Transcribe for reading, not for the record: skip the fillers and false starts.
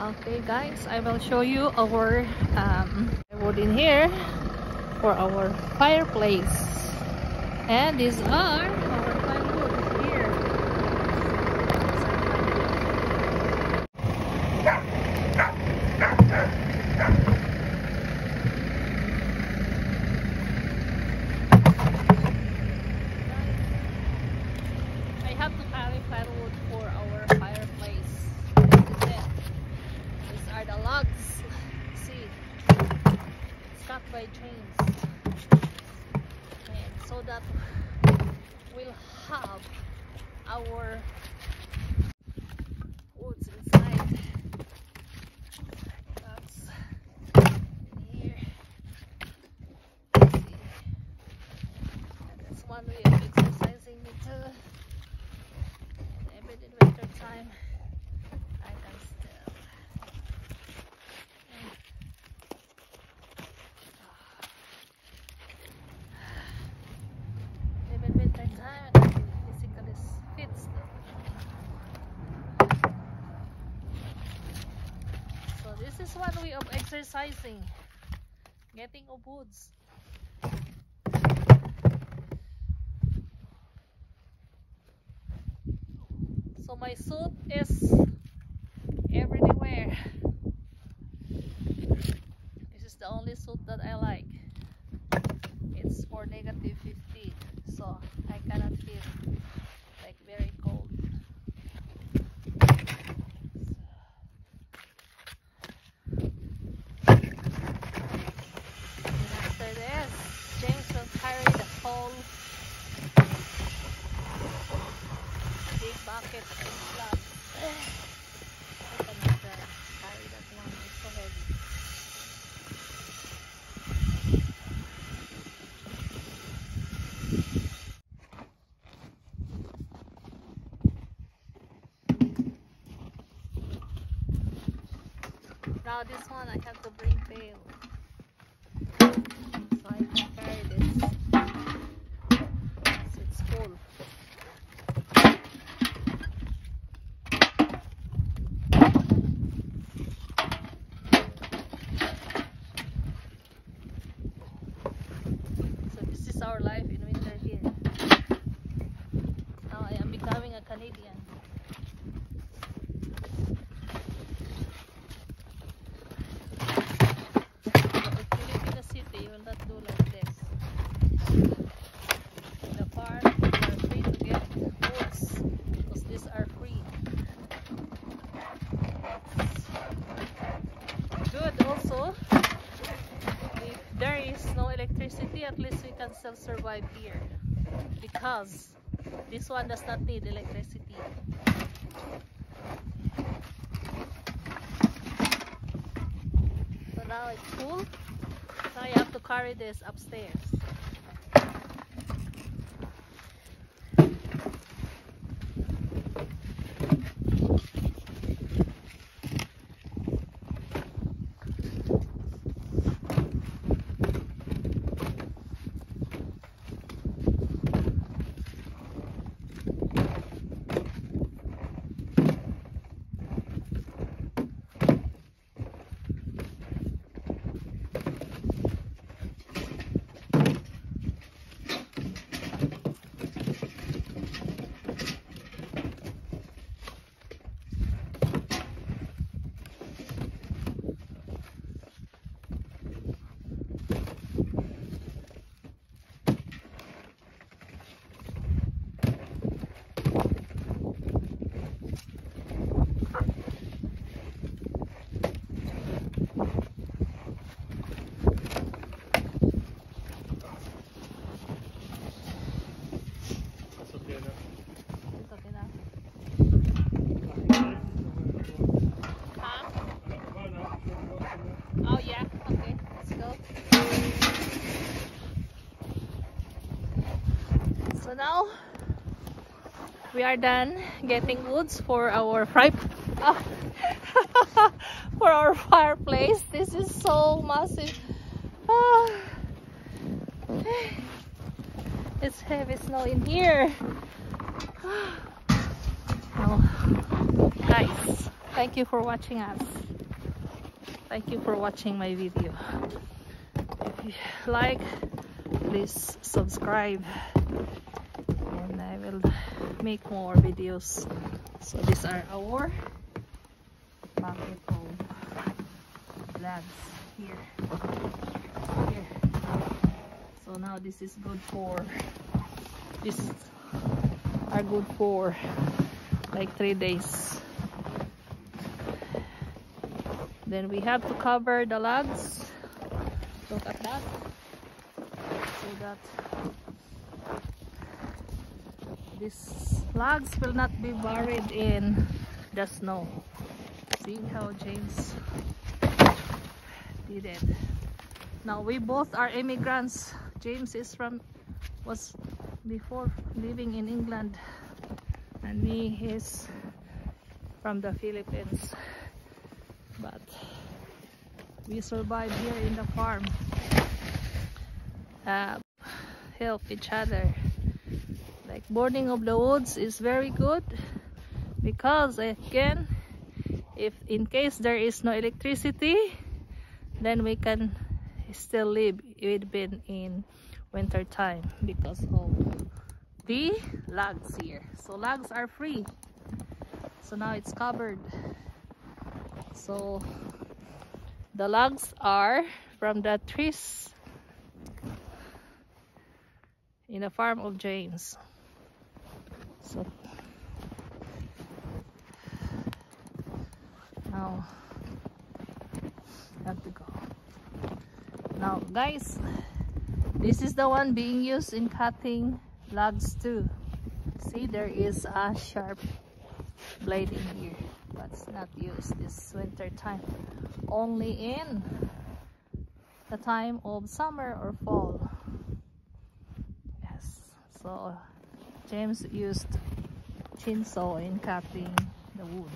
Okay guys, I will show you our wood in here for our fireplace, and these are our firewood here. I have to carry firewood for our fireplace. This is it. These are the logs. See, stuck by chains, and so that we'll have our woods inside. That's in here. See, and that's one way of exercising it too. Even in winter time, I can still. Even winter time, I can physically fit still. So this is one way of exercising, getting of woods. So my suit is everywhere. This is the only suit that I like. It's for -50, so I cannot feel like very cold. And after this, James will carry the whole big bucket and slab. I cannot carry that one, it's so heavy. Now this one I have to bring pail, so I can carry this. So it's full. So this is our life in winter here. Now I am becoming a Canadian. Filipina city, you will not do like this. In the farm, you are free to get woods because these are free. It's good also. If there is no electricity, at least we can still survive here because this one does not need electricity. So now it's full. Now you have to carry this upstairs. Oh yeah, okay, let's go. So now we are done getting woods for our for our fireplace. This is so massive. It's heavy snow in here. Oh, guys, thank you for watching us. Thank you for watching my video. If you like, please subscribe, and I will make more videos. So these are our bucket of lads here. So now this is good for, these are good for like 3 days. Then we have to cover the logs. Look at that, so that these logs will not be buried in the snow. See how James did it. Now we both are immigrants. James was before living in England, and me is from the Philippines. But we survive here in the farm. Help each other. Like burning of the woods is very good, because again, if in case there is no electricity, then we can still live even in winter time because of the logs here. So logs are free. So now it's covered. So the logs are from the trees in the farm of James. So now I have to go. Now guys, this is the one being used in cutting logs too. See, there is a sharp blade in here, but it's not used this winter time, only in the time of summer or fall. Yes, so James used chainsaw in cutting the wood.